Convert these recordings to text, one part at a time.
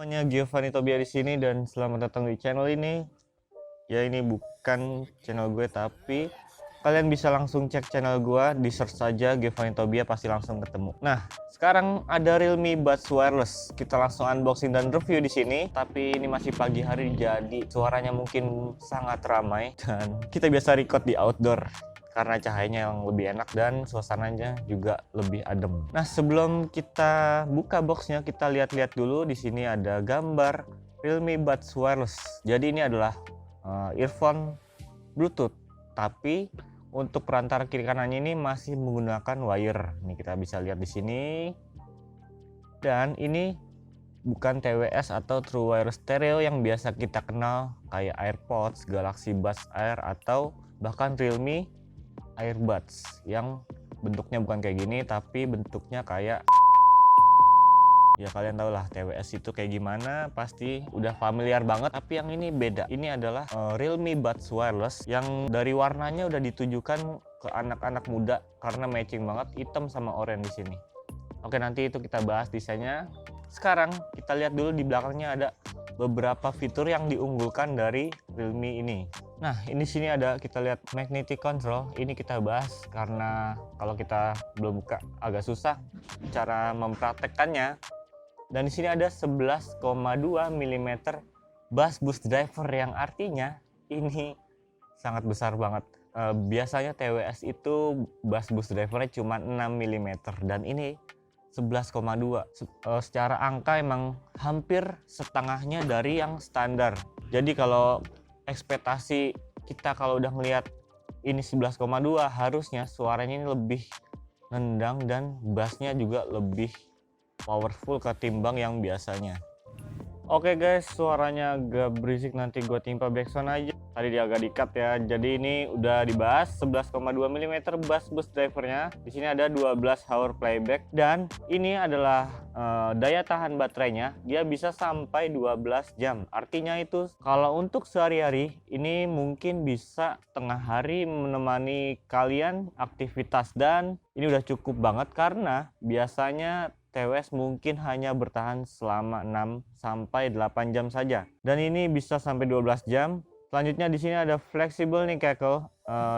Semuanya, Giovanni Tobia di sini dan selamat datang di channel ini. Ya, ini bukan channel gue, tapi kalian bisa langsung cek channel gue, di search saja Giovanni Tobia pasti langsung ketemu. Nah, sekarang ada Realme Buds Wireless. Kita langsung unboxing dan review di sini. Tapi ini masih pagi hari, jadi suaranya mungkin sangat ramai dan kita biasa record di outdoor karena cahayanya yang lebih enak dan suasananya juga lebih adem. Nah, sebelum kita buka boxnya, kita lihat-lihat dulu. Di sini ada gambar Realme Buds Wireless. Jadi ini adalah earphone Bluetooth, tapi untuk perantara kiri kanannya ini masih menggunakan wire. Ini kita bisa lihat di sini. Dan ini bukan TWS atau True Wireless Stereo yang biasa kita kenal kayak AirPods, Galaxy Buds Air, atau bahkan Realme Airbuds yang bentuknya bukan kayak gini, tapi bentuknya kayak, ya kalian tau lah TWS itu kayak gimana, pasti udah familiar banget. Tapi yang ini beda. Ini adalah Realme Buds Wireless yang dari warnanya udah ditujukan ke anak-anak muda karena matching banget hitam sama oranye di sini. Oke, nanti itu kita bahas desainnya. Sekarang kita lihat dulu di belakangnya ada beberapa fitur yang diunggulkan dari Realme ini. Nah, ini sini ada, kita lihat magnetic control. Ini kita bahas karena kalau kita belum buka agak susah cara mempraktekkannya. Dan di sini ada 11,2 mm bass boost driver yang artinya ini sangat besar banget. Biasanya TWS itu bass boost drivernya cuma 6 mm dan ini 11,2. Secara angka emang hampir setengahnya dari yang standar. Jadi kalau ekspektasi kita kalau udah ngelihat ini 11,2, harusnya suaranya ini lebih nendang dan bassnya juga lebih powerful ketimbang yang biasanya. Oke guys, suaranya agak berisik, nanti gue timpa backsound aja. Tadi dia agak di-cut ya. Jadi ini udah dibahas 11,2 mm bass boost drivernya. Di sini ada 12 hour playback dan ini adalah daya tahan baterainya. Dia bisa sampai 12 jam. Artinya itu kalau untuk sehari-hari ini mungkin bisa tengah hari menemani kalian aktivitas, dan ini udah cukup banget karena biasanya TWS mungkin hanya bertahan selama 6 sampai 8 jam saja. Dan ini bisa sampai 12 jam. Selanjutnya di sini ada flexible nickel.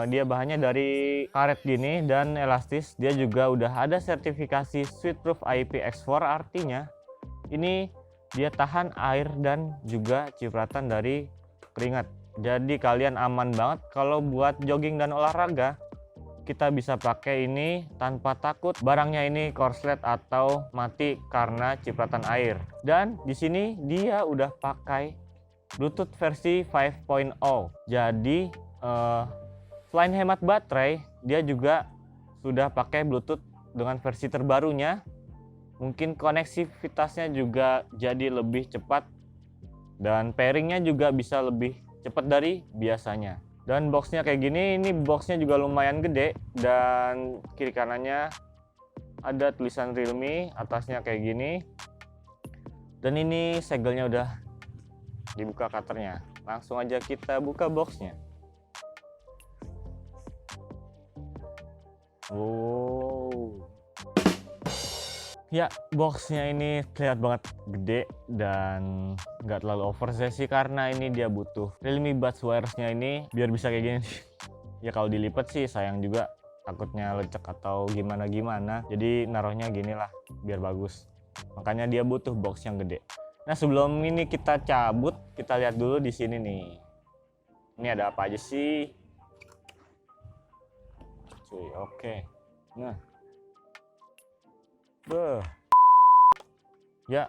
Dia bahannya dari karet gini dan elastis. Dia juga udah ada sertifikasi Sweatproof IPX4, artinya ini dia tahan air dan juga cipratan dari keringat. Jadi kalian aman banget kalau buat jogging dan olahraga. Kita bisa pakai ini tanpa takut barangnya ini korslet atau mati karena cipratan air. Dan di sini dia udah pakai Bluetooth versi 5.0. Jadi selain hemat baterai, dia juga sudah pakai Bluetooth dengan versi terbarunya. Mungkin koneksivitasnya juga jadi lebih cepat dan pairingnya juga bisa lebih cepat dari biasanya. Dan boxnya kayak gini, ini boxnya juga lumayan gede dan kiri kanannya ada tulisan Realme, atasnya kayak gini. Dan ini segelnya udah dibuka cutternya. Langsung aja kita buka boxnya. Wow. Ya, boxnya ini terlihat banget gede dan nggak terlalu oversize sih, karena ini dia butuh Realme Buds Wireless-nya ini biar bisa kayak gini. Ya kalau dilipat sih sayang juga, takutnya lecek atau gimana-gimana. Jadi naruhnya gini lah biar bagus. Makanya dia butuh box yang gede. Nah, sebelum ini kita cabut, kita lihat dulu di sini nih. Ini ada apa aja sih? Cuy, oke. Nah. Ya,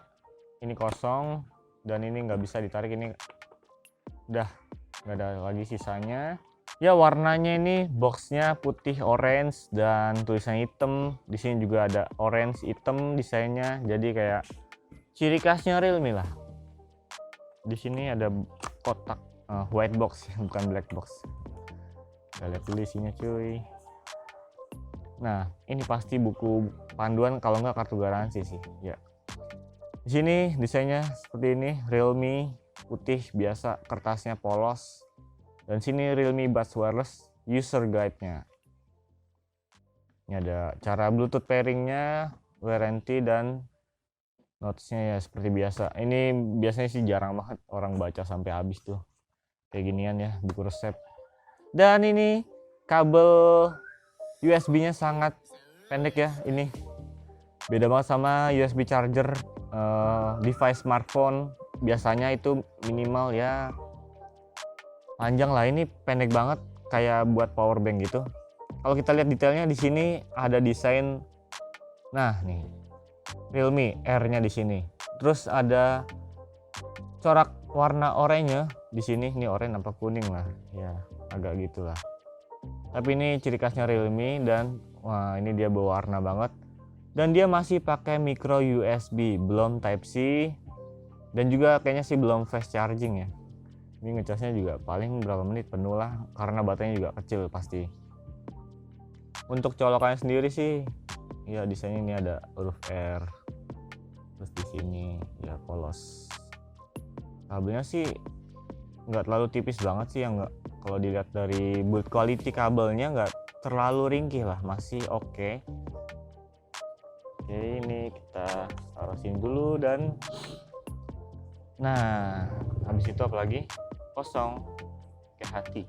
ini kosong dan ini nggak bisa ditarik, ini udah nggak ada lagi sisanya. Ya, warnanya ini boxnya putih orange dan tulisannya hitam. Di sini juga ada orange hitam desainnya, jadi kayak ciri khasnya Realme lah. Di sini ada kotak white box bukan black box. Kita lihat dulu isinya cuy. Nah, ini pasti buku panduan kalau nggak kartu garansi sih ya. Di sini desainnya seperti ini, Realme putih biasa, kertasnya polos. Dan sini Realme Buds Wireless user guide-nya. Ini ada cara Bluetooth pairing-nya, warranty, dan Notesnya ya seperti biasa. Ini biasanya sih jarang banget orang baca sampai habis tuh. Kayak ginian ya, buku resep. Dan ini kabel USB-nya sangat pendek ya. Ini beda banget sama USB charger device smartphone. Biasanya itu minimal ya panjang lah. Ini pendek banget, kayak buat power bank gitu. Kalau kita lihat detailnya di sini ada desain. Nah nih, Realme R-nya di sini. Terus ada corak warna oranye di sini. Ini oranye apa kuning lah, ya agak gitulah. Tapi ini ciri khasnya Realme dan wah ini dia berwarna banget. Dan dia masih pakai micro USB, belum Type C. Dan juga kayaknya sih belum fast charging ya. Ini ngecasnya juga paling berapa menit penuh lah, karena baterainya juga kecil pasti. Untuk colokannya sendiri sih, ya desainnya ini ada huruf R. Terus di sini ya polos. Kabelnya sih nggak terlalu tipis banget sih, yang nggak, kalau dilihat dari build quality kabelnya nggak terlalu ringkih lah, masih oke. Oke, ini kita taruh sini dulu dan nah habis itu apa lagi? Kosong kayak hati.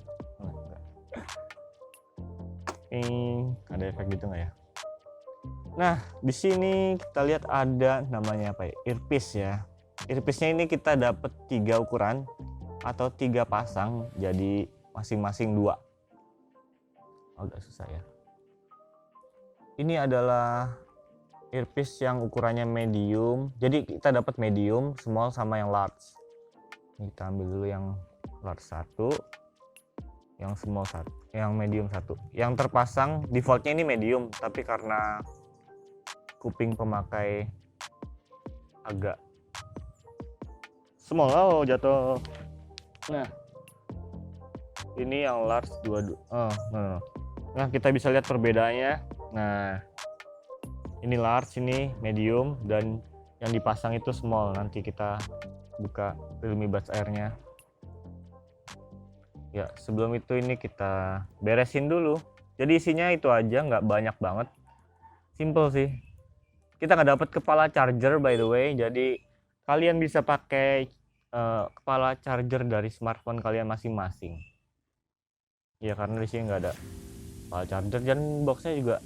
Ini ada efek gitu nggak ya? Nah di sini kita lihat ada namanya apa ya? Earpiece ya. Earpiece-nya ini kita dapat 3 ukuran atau 3 pasang, jadi masing-masing 2. Agak susah ya. Ini adalah earpiece yang ukurannya medium, jadi kita dapat medium, small, sama yang large. Ini kita ambil dulu yang large 1, yang small 1, yang medium 1. Yang terpasang defaultnya ini medium, tapi karena kuping pemakai agak small, oh jatuh. Nah ini yang large 22. Nah kita bisa lihat perbedaannya. Nah ini large, ini medium, dan yang dipasang itu small. Nanti kita buka Realme Buds Air-nya. Ya sebelum itu ini kita beresin dulu. Jadi isinya itu aja, nggak banyak banget, simple sih. Kita nggak dapat kepala charger by the way, jadi kalian bisa pakai kepala charger dari smartphone kalian masing-masing. Ya karena di sini nggak ada kepala charger, dan boxnya juga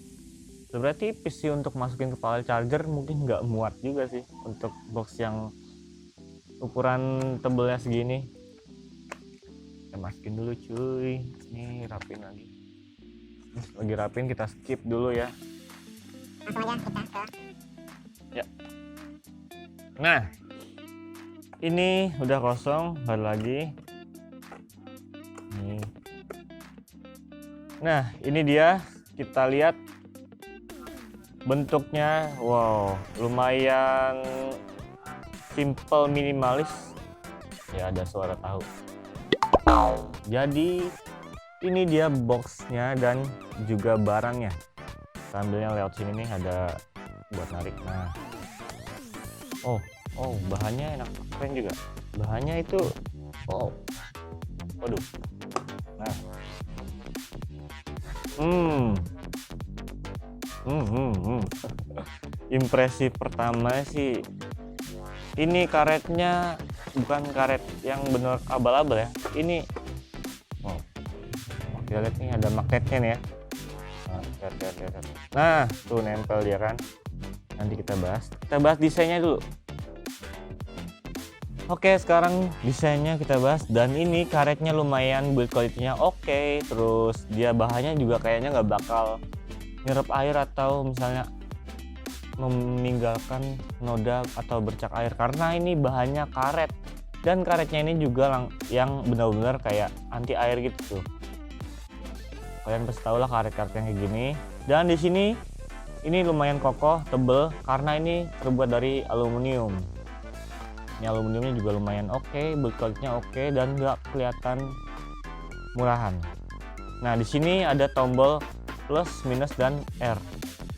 sebenarnya tipis sih untuk masukin kepala charger, mungkin nggak muat juga sih untuk box yang ukuran tebelnya segini. Kita masukin dulu cuy. Ini rapin lagi. Lagi rapin, kita skip dulu ya. Langsung aja kita ke. Ya. Nah, ini udah kosong, baru lagi. Nih. Nah, ini dia. Kita lihat bentuknya. Wow, lumayan simple, minimalis. Ya ada suara tahu. Jadi ini dia boxnya dan juga barangnya. Sambilnya lewat sini nih ada buat narik. Nah, oh bahannya enak, keren juga. Bahannya itu, waduh. Nah, impresi pertama sih, ini karetnya bukan karet yang bener abal-abal ya. Ini kita lihat nih ada magnetnya nih ya. Nah tuh nempel dia kan. Nanti kita bahas desainnya dulu. Oke, sekarang desainnya kita bahas. Dan ini karetnya lumayan, build quality-nya oke. Terus dia bahannya juga kayaknya nggak bakal nyerap air atau misalnya meninggalkan noda atau bercak air, karena ini bahannya karet. Dan karetnya ini juga yang benar-benar kayak anti air gitu tuh. Kalian pasti tahu lah karet-karet yang kayak gini. Dan di sini ini lumayan kokoh, tebel, karena ini terbuat dari aluminium. Ini aluminiumnya juga lumayan oke, build quality-nya oke, dan nggak kelihatan murahan. Nah di sini ada tombol plus, minus, dan R.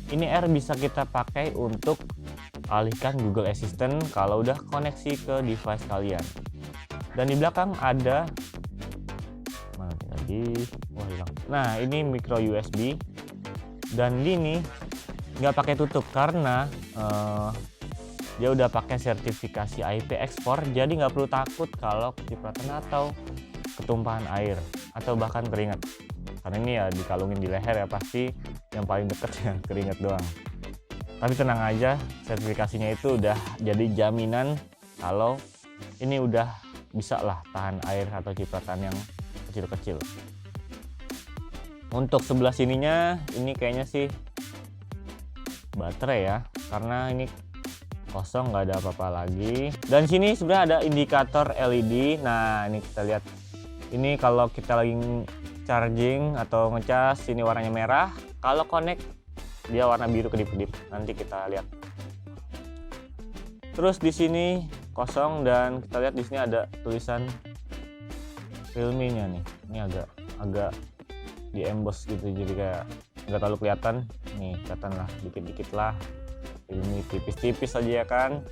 Ini R bisa kita pakai untuk alihkan Google Assistant kalau udah koneksi ke device kalian. Dan di belakang ada mana tadi? Wah hilang. Nah ini micro USB, dan ini nggak pakai tutup karena dia udah pakai sertifikasi IP-Export, jadi nggak perlu takut kalau kecipratan atau ketumpahan air atau bahkan keringat. Karena ini ya dikalungin di leher ya, pasti yang paling deket ya keringat doang. Tapi tenang aja, sertifikasinya itu udah jadi jaminan kalau ini udah bisa lah tahan air atau cipratan yang kecil-kecil. Untuk sebelah sininya ini kayaknya sih baterai ya, karena ini kosong, nggak ada apa-apa lagi. Dan sini sebenarnya ada indikator LED. Nah ini kita lihat, ini kalau kita lagi charging atau ngecas ini warnanya merah, kalau connect dia warna biru kedip-kedip. Nanti kita lihat. Terus di sini kosong dan kita lihat di sini ada tulisan Realme-nya nih. Ini agak di emboss gitu, jadi kayak nggak terlalu kelihatan. Nih kelihatan lah, dikit-dikit lah. Realme tipis-tipis aja ya kan.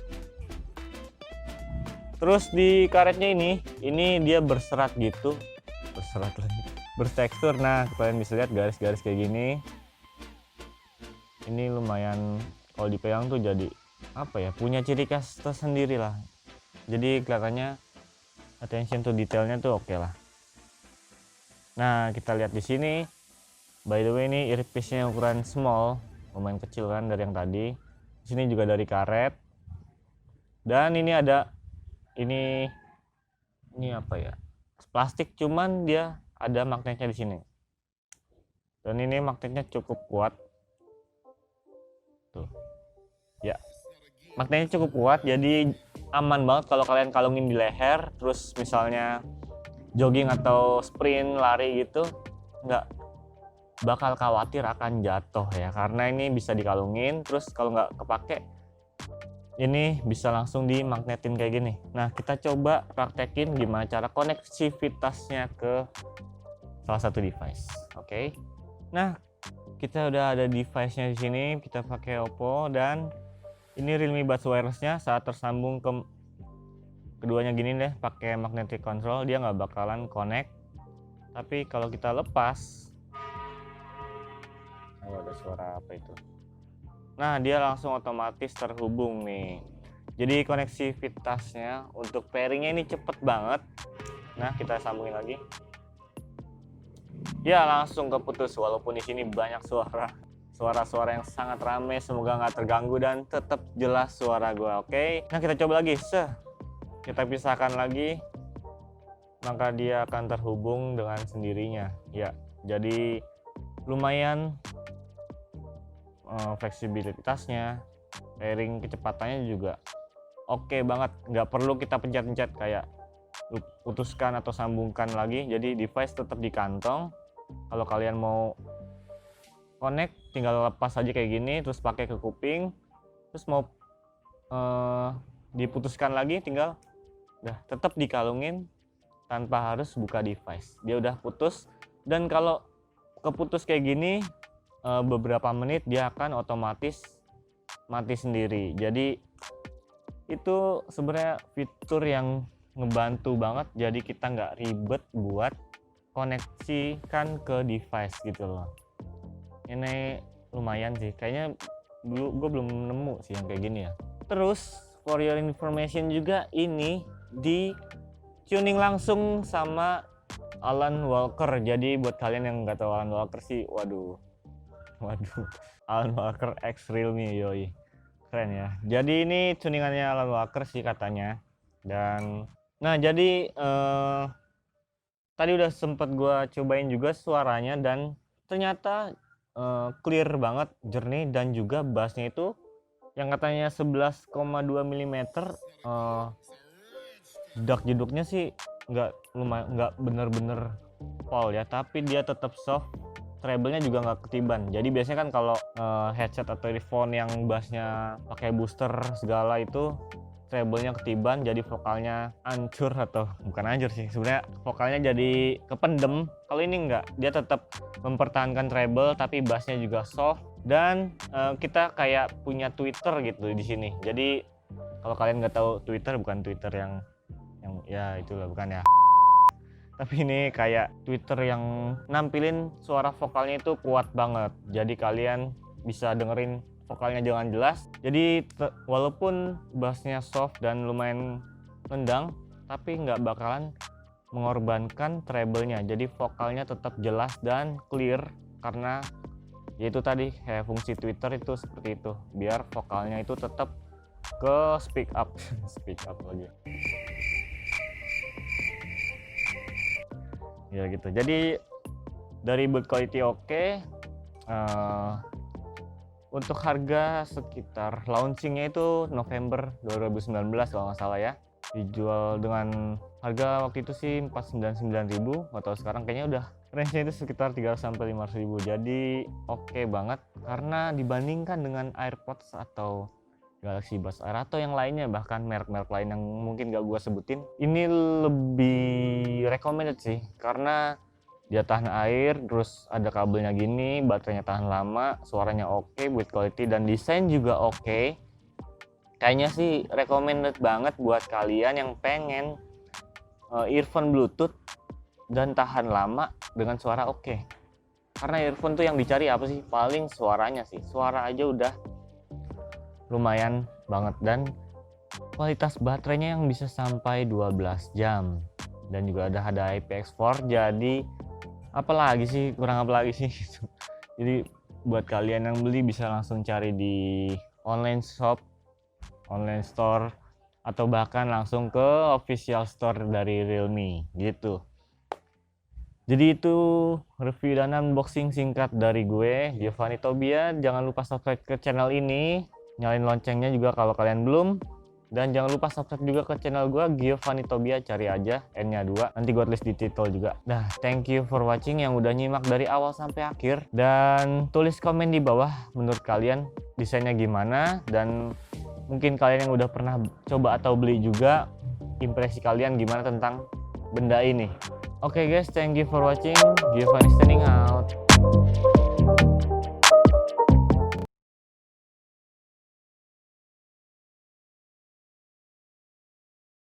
Terus di karetnya ini dia berserat gitu, berserat lagi, bertekstur. Nah kalian bisa lihat garis-garis kayak gini. Ini lumayan kalau dipegang tuh jadi apa ya, punya ciri khas tersendiri lah. Jadi kelihatannya attention to detailnya tuh oke lah. Nah kita lihat di sini, by the way ini earpiece-nya ukuran small, lumayan kecil kan dari yang tadi. Di sini juga dari karet. Dan ini ada ini apa ya, plastik, cuman dia ada magnetnya di sini. Dan ini magnetnya cukup kuat. Tuh. Ya. Magnetnya cukup kuat, jadi aman banget kalau kalian kalungin di leher, terus misalnya jogging atau sprint lari gitu, nggak bakal khawatir akan jatuh ya, karena ini bisa dikalungin. Terus kalau nggak kepake, ini bisa langsung dimagnetin kayak gini. Nah kita coba praktekin gimana cara koneksivitasnya ke salah satu device. Oke. Nah kita udah ada device-nya di sini, kita pakai Oppo, dan ini Realme Buds Wireless-nya saat tersambung ke keduanya gini deh, pakai magnetic control, dia nggak bakalan connect. Tapi kalau kita lepas, oh ada suara apa itu? Nah dia langsung otomatis terhubung nih. Jadi koneksivitasnya untuk pairingnya ini cepet banget. Nah kita sambungin lagi. Ya langsung keputus, walaupun di sini banyak suara-suara yang sangat ramai. Semoga nggak terganggu dan tetap jelas suara gue. Oke. Nah kita coba lagi. Kita pisahkan lagi, maka dia akan terhubung dengan sendirinya. Ya, jadi lumayan fleksibilitasnya, pairing kecepatannya juga oke banget. Nggak perlu kita pencet-pencet kayak putuskan atau sambungkan lagi. Jadi device tetap di kantong. Kalau kalian mau connect, tinggal lepas aja kayak gini, terus pakai ke kuping. Terus mau diputuskan lagi, tinggal tetap dikalungin tanpa harus buka device. Dia udah putus, dan kalau keputus kayak gini beberapa menit dia akan otomatis mati sendiri. Jadi itu sebenarnya fitur yang ngebantu banget, jadi kita nggak ribet buat koneksikan ke device gitu loh. Ini lumayan sih, kayaknya dulu gue belum nemu sih yang kayak gini ya. Terus for your information juga, ini di tuning langsung sama Alan Walker. Jadi buat kalian yang nggak tahu Alan Walker sih, waduh Alan Walker X Realme, yoi, keren ya. Jadi ini tuningannya Alan Walker sih katanya. Dan nah jadi tadi udah sempet gua cobain juga suaranya, dan ternyata clear banget, jernih, dan juga bassnya itu yang katanya 11,2 mm. Dak jeduknya sih nggak bener-bener pol ya, tapi dia tetap soft. Treble-nya juga nggak ketiban. Jadi biasanya kan kalau headset atau earphone yang bassnya pakai booster segala itu treble-nya ketiban, jadi vokalnya hancur, atau bukan hancur sih sebenarnya, vokalnya jadi kependem. Kalau ini enggak, dia tetap mempertahankan treble tapi bassnya juga soft. Dan kita kayak punya Twitter gitu di sini. Jadi kalau kalian nggak tahu Twitter, bukan Twitter yang ya itulah, bukan ya, tapi ini kayak Twitter yang nampilin suara vokalnya itu kuat banget. Jadi kalian bisa dengerin vokalnya jangan jelas. Jadi walaupun bassnya soft dan lumayan nendang, tapi nggak bakalan mengorbankan treble-nya. Jadi vokalnya tetap jelas dan clear, karena yaitu tadi kayak fungsi Twitter itu seperti itu, biar vokalnya itu tetap ke speak up speak up lagi ya gitu. Jadi dari build quality oke. Untuk harga sekitar launchingnya itu November 2019 kalau nggak salah ya, dijual dengan harga waktu itu sih 499.000, atau sekarang kayaknya udah range-nya itu sekitar 300-500.000. Jadi oke banget, karena dibandingkan dengan AirPods atau Galaxy Buds Air atau yang lainnya, bahkan merek-merek lain yang mungkin gak gua sebutin, ini lebih recommended sih, karena dia tahan air, terus ada kabelnya gini, baterainya tahan lama, suaranya oke, build quality dan desain juga oke. Kayaknya sih recommended banget buat kalian yang pengen earphone Bluetooth dan tahan lama dengan suara oke. Karena earphone tuh yang dicari apa sih? Paling suaranya sih. Suara aja udah lumayan banget, dan kualitas baterainya yang bisa sampai 12 jam. Dan juga ada IPX4, jadi apalagi sih, kurang apa lagi sih gitu. Jadi buat kalian yang beli bisa langsung cari di online shop, online store, atau bahkan langsung ke official store dari Realme gitu. Jadi itu review dan unboxing singkat dari gue, Giovanni Tobia. Jangan lupa subscribe ke channel ini, nyalain loncengnya juga kalau kalian belum. Dan jangan lupa subscribe juga ke channel gue, Giovanni Tobia, cari aja N-nya 2, nanti gue tulis di title juga. Nah, thank you for watching yang udah nyimak dari awal sampai akhir, dan tulis komen di bawah menurut kalian desainnya gimana, dan mungkin kalian yang udah pernah coba atau beli juga, impresi kalian gimana tentang benda ini. Oke guys, thank you for watching, Giovanni standing out.